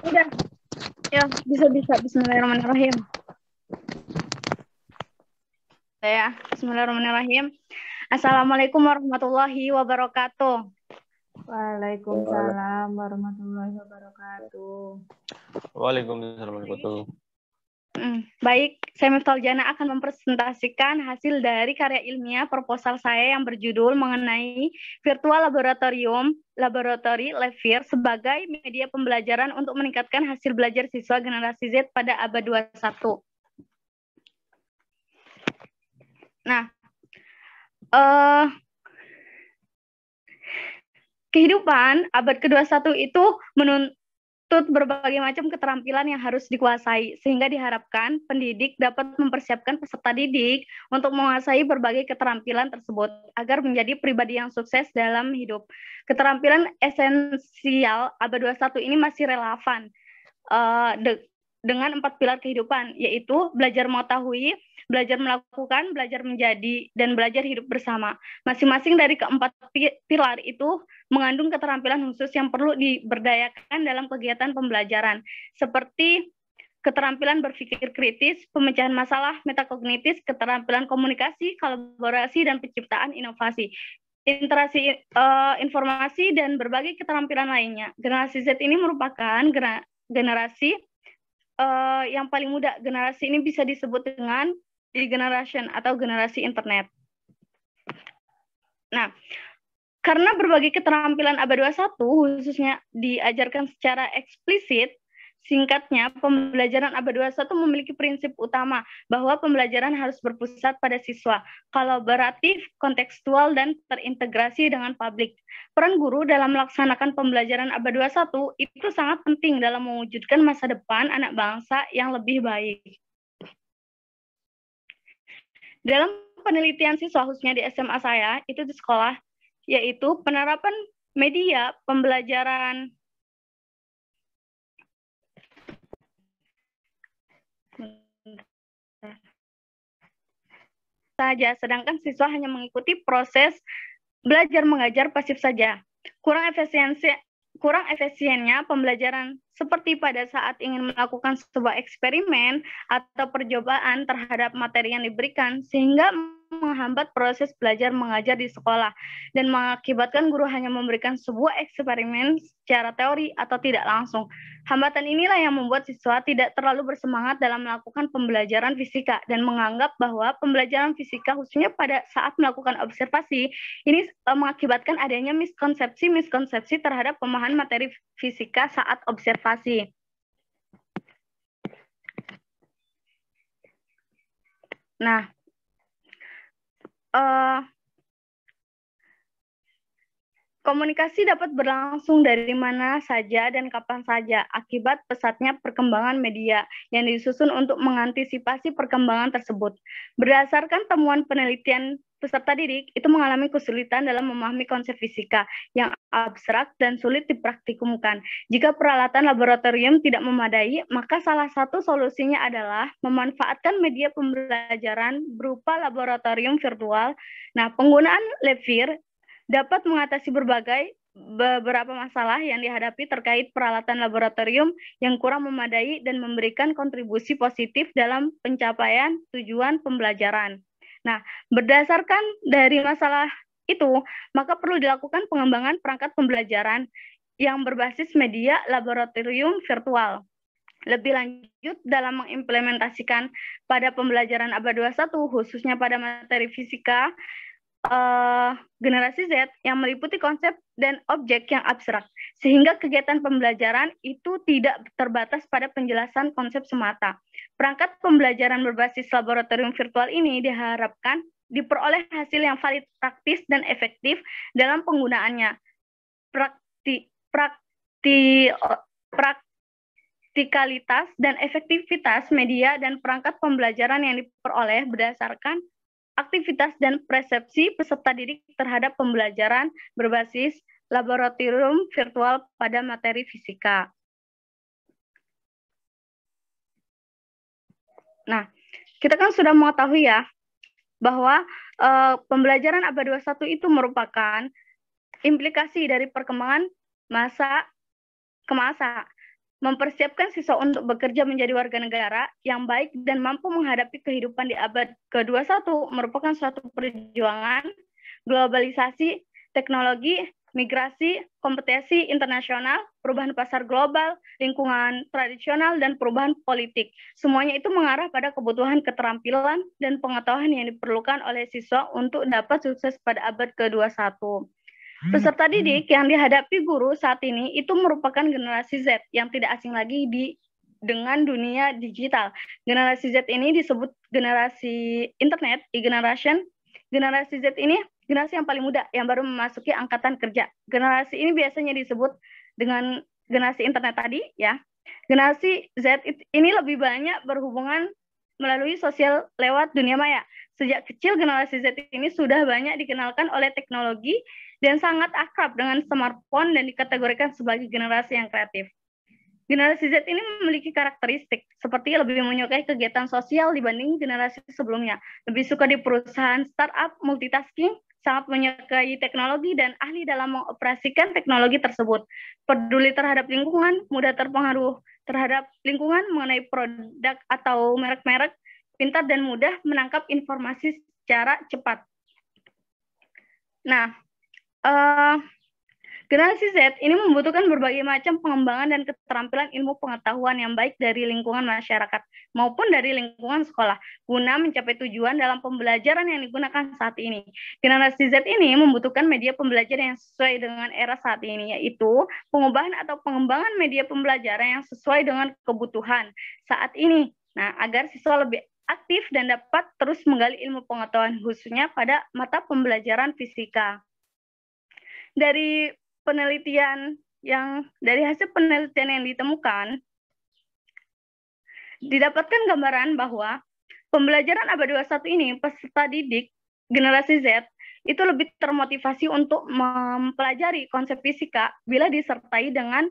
Udah, ya bisa. Bismillahirrahmanirrahim. Bismillahirrahmanirrahim. Assalamualaikum warahmatullahi wabarakatuh. Waalaikumsalam warahmatullahi wabarakatuh. Waalaikumsalam warahmatullahi wabarakatuh. Baik, saya Miftah Jana akan mempresentasikan hasil dari karya ilmiah proposal saya yang berjudul mengenai virtual laboratori LabVIR sebagai media pembelajaran untuk meningkatkan hasil belajar siswa generasi Z pada abad 21. Nah, kehidupan abad ke-21 itu menuntut berbagai macam keterampilan yang harus dikuasai, sehingga diharapkan pendidik dapat mempersiapkan peserta didik untuk menguasai berbagai keterampilan tersebut agar menjadi pribadi yang sukses dalam hidup. Keterampilan esensial abad 21 ini masih relevan dengan 4 pilar kehidupan, yaitu belajar mengetahui, belajar melakukan, belajar menjadi, dan belajar hidup bersama. Masing-masing dari keempat pilar itu mengandung keterampilan khusus yang perlu diberdayakan dalam kegiatan pembelajaran, seperti keterampilan berpikir kritis, pemecahan masalah, metakognitif, keterampilan komunikasi, kolaborasi, dan penciptaan inovasi, interaksi informasi, dan berbagai keterampilan lainnya. Generasi Z ini merupakan generasi yang paling muda. Generasi ini bisa disebut dengan generation atau generasi internet. Nah, karena berbagai keterampilan abad 21 khususnya diajarkan secara eksplisit, singkatnya, pembelajaran abad 21 memiliki prinsip utama bahwa pembelajaran harus berpusat pada siswa, kolaboratif, kontekstual, dan terintegrasi dengan publik. Peran guru dalam melaksanakan pembelajaran abad 21 itu sangat penting dalam mewujudkan masa depan anak bangsa yang lebih baik. Dalam penelitian siswa khususnya di SMA saya, itu di sekolah, yaitu penerapan media pembelajaran saja, sedangkan siswa hanya mengikuti proses belajar mengajar pasif saja. Kurang efisiennya pembelajaran seperti pada saat ingin melakukan sebuah eksperimen atau percobaan terhadap materi yang diberikan, sehingga menghambat proses belajar mengajar di sekolah dan mengakibatkan guru hanya memberikan sebuah eksperimen secara teori atau tidak langsung. Hambatan inilah yang membuat siswa tidak terlalu bersemangat dalam melakukan pembelajaran fisika dan menganggap bahwa pembelajaran fisika khususnya pada saat melakukan observasi ini mengakibatkan adanya miskonsepsi terhadap pemahaman materi fisika saat observasi. Nah, komunikasi dapat berlangsung dari mana saja dan kapan saja akibat pesatnya perkembangan media yang disusun untuk mengantisipasi perkembangan tersebut. Berdasarkan temuan penelitian, peserta didik itu mengalami kesulitan dalam memahami konsep fisika yang abstrak dan sulit dipraktikumkan. Jika peralatan laboratorium tidak memadai, maka salah satu solusinya adalah memanfaatkan media pembelajaran berupa laboratorium virtual. Nah, penggunaan LabVIR dapat mengatasi beberapa masalah yang dihadapi terkait peralatan laboratorium yang kurang memadai dan memberikan kontribusi positif dalam pencapaian tujuan pembelajaran. Nah, berdasarkan dari masalah itu, maka perlu dilakukan pengembangan perangkat pembelajaran yang berbasis media laboratorium virtual. Lebih lanjut, dalam mengimplementasikan pada pembelajaran abad 21, khususnya pada materi fisika, generasi Z yang meliputi konsep dan objek yang abstrak, sehingga kegiatan pembelajaran itu tidak terbatas pada penjelasan konsep semata. Perangkat pembelajaran berbasis laboratorium virtual ini diharapkan diperoleh hasil yang valid, praktis, dan efektif dalam penggunaannya. Praktikalitas dan efektivitas media dan perangkat pembelajaran yang diperoleh berdasarkan aktivitas dan persepsi peserta didik terhadap pembelajaran berbasis laboratorium virtual pada materi fisika. Nah, kita kan sudah mengetahui ya bahwa pembelajaran abad 21 itu merupakan implikasi dari perkembangan masa ke masa. mempersiapkan siswa untuk bekerja menjadi warga negara yang baik dan mampu menghadapi kehidupan di abad ke-21 merupakan suatu perjuangan globalisasi, teknologi, migrasi, kompetisi internasional, perubahan pasar global, lingkungan tradisional, dan perubahan politik. Semuanya itu mengarah pada kebutuhan keterampilan dan pengetahuan yang diperlukan oleh siswa untuk dapat sukses pada abad ke-21. Peserta didik yang dihadapi guru saat ini itu merupakan generasi Z yang tidak asing lagi dengan dunia digital. Generasi Z ini disebut generasi internet, e-generation. Generasi Z ini generasi yang paling muda yang baru memasuki angkatan kerja. Generasi ini biasanya disebut dengan generasi internet tadi ya. Generasi Z ini lebih banyak berhubungan melalui sosial lewat dunia maya. Sejak kecil generasi Z ini sudah banyak dikenalkan oleh teknologi dan sangat akrab dengan smartphone dan dikategorikan sebagai generasi yang kreatif. Generasi Z ini memiliki karakteristik seperti lebih menyukai kegiatan sosial dibanding generasi sebelumnya. Lebih suka di perusahaan startup, multitasking, sangat menyukai teknologi dan ahli dalam mengoperasikan teknologi tersebut. Peduli terhadap lingkungan, mudah terpengaruh terhadap lingkungan mengenai produk atau merek-merek, pintar dan mudah menangkap informasi secara cepat. Nah, generasi Z ini membutuhkan berbagai macam pengembangan dan keterampilan ilmu pengetahuan yang baik dari lingkungan masyarakat maupun dari lingkungan sekolah guna mencapai tujuan dalam pembelajaran yang digunakan saat ini. Generasi Z ini membutuhkan media pembelajaran yang sesuai dengan era saat ini, yaitu pengubahan atau pengembangan media pembelajaran yang sesuai dengan kebutuhan saat ini. Nah, agar siswa lebih aktif dan dapat terus menggali ilmu pengetahuan khususnya pada mata pembelajaran fisika. Dari hasil penelitian yang ditemukan, didapatkan gambaran bahwa pembelajaran abad 21 ini peserta didik generasi Z itu lebih termotivasi untuk mempelajari konsep fisika bila disertai dengan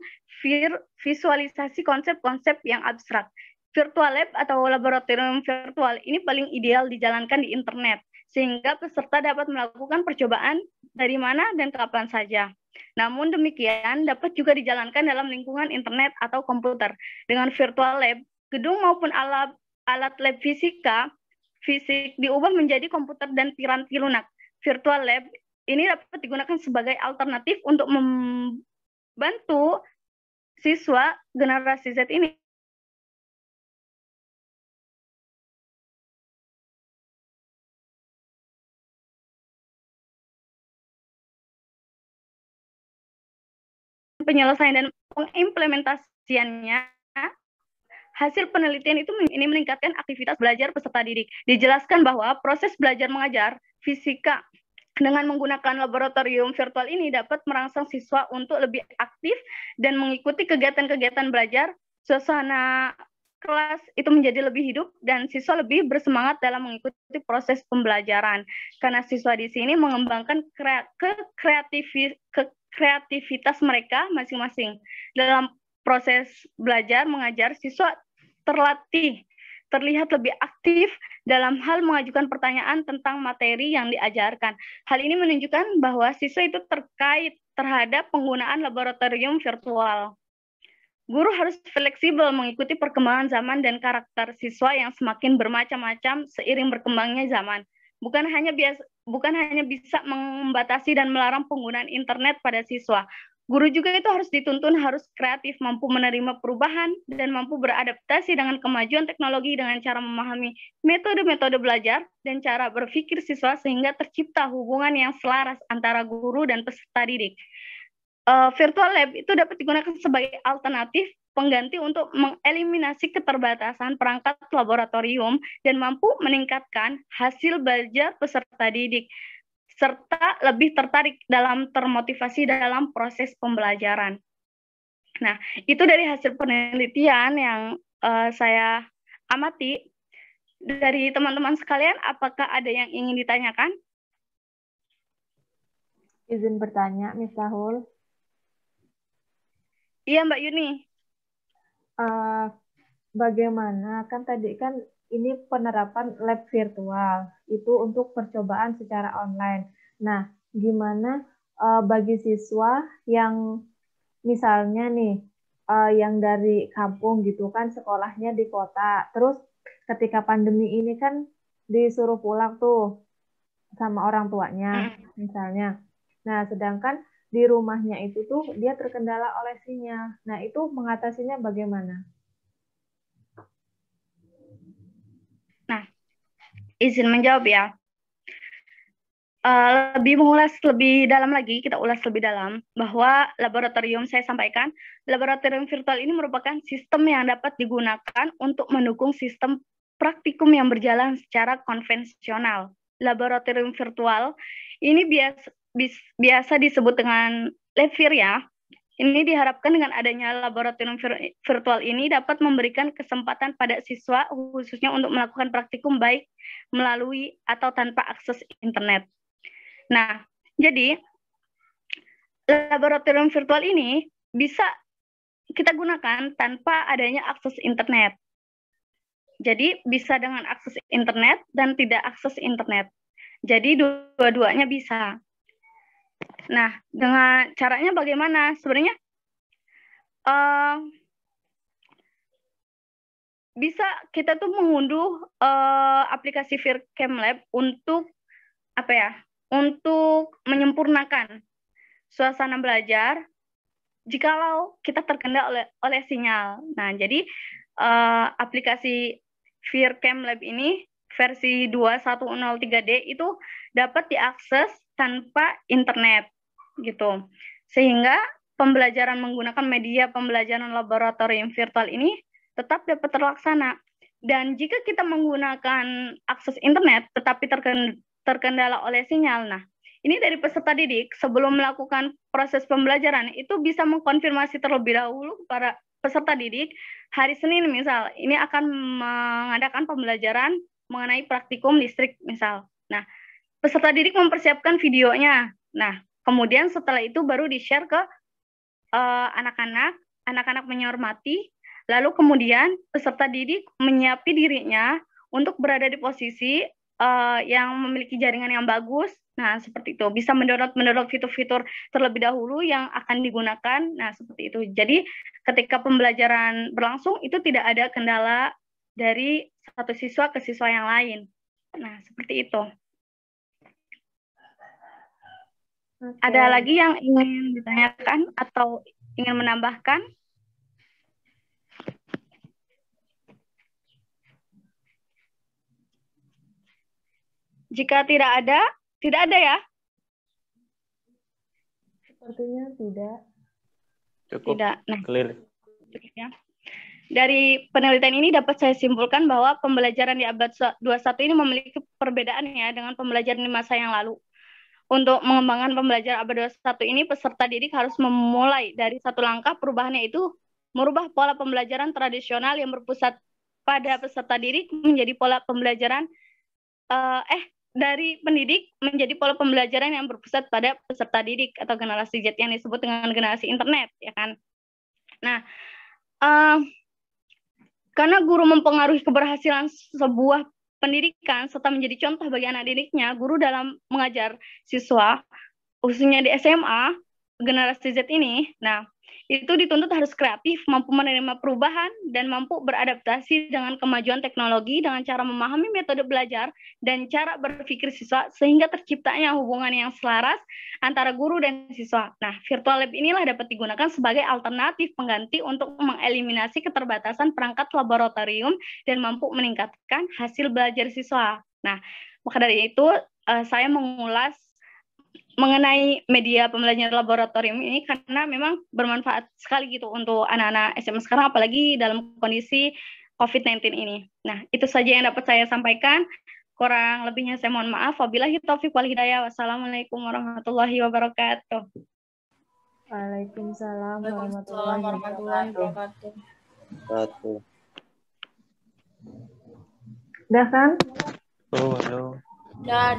visualisasi konsep-konsep yang abstrak. Virtual lab atau laboratorium virtual ini paling ideal dijalankan di internet, sehingga peserta dapat melakukan percobaan dari mana dan kapan saja. Namun demikian dapat juga dijalankan dalam lingkungan internet atau komputer. Dengan virtual lab, gedung maupun alat lab fisik diubah menjadi komputer dan piranti lunak. Virtual lab ini dapat digunakan sebagai alternatif untuk membantu siswa generasi Z ini penyelesaian dan pengimplementasiannya. Hasil penelitian itu ini meningkatkan aktivitas belajar peserta didik. Dijelaskan bahwa proses belajar mengajar fisika dengan menggunakan laboratorium virtual ini dapat merangsang siswa untuk lebih aktif dan mengikuti kegiatan-kegiatan belajar. Suasana kelas itu menjadi lebih hidup dan siswa lebih bersemangat dalam mengikuti proses pembelajaran. Karena siswa di sini mengembangkan kreativitas mereka masing-masing. Dalam proses belajar mengajar, siswa terlihat lebih aktif dalam hal mengajukan pertanyaan tentang materi yang diajarkan. Hal ini menunjukkan bahwa siswa itu terkait terhadap penggunaan laboratorium virtual. Guru harus fleksibel mengikuti perkembangan zaman dan karakter siswa yang semakin bermacam-macam seiring berkembangnya zaman. Bukan hanya bisa membatasi dan melarang penggunaan internet pada siswa. Guru juga itu harus dituntun harus kreatif, mampu menerima perubahan, dan mampu beradaptasi dengan kemajuan teknologi dengan cara memahami metode-metode belajar dan cara berpikir siswa sehingga tercipta hubungan yang selaras antara guru dan peserta didik. Virtual lab itu dapat digunakan sebagai alternatif pengganti untuk mengeliminasi keterbatasan perangkat laboratorium dan mampu meningkatkan hasil belajar peserta didik serta lebih tertarik dalam termotivasi dalam proses pembelajaran. Nah, itu dari hasil penelitian yang saya amati. Dari teman-teman sekalian, apakah ada yang ingin ditanyakan? Izin bertanya, Miss Rahul. Iya, Mbak Yuni. Bagaimana, kan tadi kan ini penerapan lab virtual, itu untuk percobaan secara online. Nah, gimana bagi siswa yang misalnya nih, yang dari kampung gitu kan, sekolahnya di kota. Terus ketika pandemi ini kan disuruh pulang tuh sama orang tuanya misalnya. Nah, sedangkan di rumahnya itu tuh dia terkendala oleh sinyal. Nah, itu mengatasinya bagaimana? Nah, izin menjawab ya. Lebih mengulas lebih dalam lagi, kita ulas lebih dalam bahwa laboratorium saya sampaikan, laboratorium virtual ini merupakan sistem yang dapat digunakan untuk mendukung sistem praktikum yang berjalan secara konvensional. Laboratorium virtual ini biasa disebut dengan LabVIR ya. Ini diharapkan dengan adanya laboratorium virtual ini dapat memberikan kesempatan pada siswa khususnya untuk melakukan praktikum baik melalui atau tanpa akses internet. Nah, jadi laboratorium virtual ini bisa kita gunakan tanpa adanya akses internet. Jadi bisa dengan akses internet dan tidak akses internet. Jadi dua-duanya bisa. Nah, dengan caranya bagaimana? Sebenarnya bisa kita tuh mengunduh aplikasi Vircam Lab untuk apa ya? Untuk menyempurnakan suasana belajar jikalau kita terkendala oleh sinyal. Nah, jadi aplikasi Vircam Lab ini versi 2103D itu dapat diakses tanpa internet gitu. Sehingga pembelajaran menggunakan media pembelajaran laboratorium virtual ini tetap dapat terlaksana. Dan jika kita menggunakan akses internet tetapi terkendala oleh sinyal, nah ini dari peserta didik sebelum melakukan proses pembelajaran itu bisa mengkonfirmasi terlebih dahulu para peserta didik hari Senin misal ini akan mengadakan pembelajaran mengenai praktikum listrik misal. Nah, peserta didik mempersiapkan videonya. Nah, kemudian setelah itu baru di-share ke anak-anak menyormati, lalu kemudian peserta didik menyiapkan dirinya untuk berada di posisi yang memiliki jaringan yang bagus. Nah, seperti itu. Bisa mendownload fitur-fitur terlebih dahulu yang akan digunakan. Nah, seperti itu. Jadi, ketika pembelajaran berlangsung, itu tidak ada kendala dari satu siswa ke siswa yang lain. Nah, seperti itu. Okay. Ada lagi yang ingin ditanyakan atau ingin menambahkan? Jika tidak ada ya? Sepertinya tidak. Cukup. Tidak. Nah, clear. Dari penelitian ini dapat saya simpulkan bahwa pembelajaran di abad 21 ini memiliki perbedaan ya dengan pembelajaran di masa yang lalu. Untuk mengembangkan pembelajaran abad 21 ini, peserta didik harus memulai dari satu langkah. Perubahannya itu merubah pola pembelajaran tradisional yang berpusat pada peserta didik menjadi pola pembelajaran dari pendidik menjadi pola pembelajaran yang berpusat pada peserta didik atau generasi Z yang disebut dengan generasi internet, ya kan? Nah, karena guru mempengaruhi keberhasilan sebuah pendidikan serta menjadi contoh bagi anak didiknya, guru dalam mengajar siswa, khususnya di SMA, generasi Z ini, nah, itu dituntut harus kreatif, mampu menerima perubahan, dan mampu beradaptasi dengan kemajuan teknologi dengan cara memahami metode belajar dan cara berpikir siswa sehingga terciptanya hubungan yang selaras antara guru dan siswa. Nah, virtual lab inilah dapat digunakan sebagai alternatif pengganti untuk mengeliminasi keterbatasan perangkat laboratorium dan mampu meningkatkan hasil belajar siswa. Nah, maka dari itu saya mengulas mengenai media pembelajaran laboratorium ini karena memang bermanfaat sekali gitu untuk anak-anak SMA sekarang, apalagi dalam kondisi COVID-19 ini. Nah, itu saja yang dapat saya sampaikan. Kurang lebihnya saya mohon maaf. Wabillahi taufiq wal hidayah. Wassalamualaikum warahmatullahi wabarakatuh. Waalaikumsalam warahmatullahi wabarakatuh. Udah kan? Oh, halo. Dah.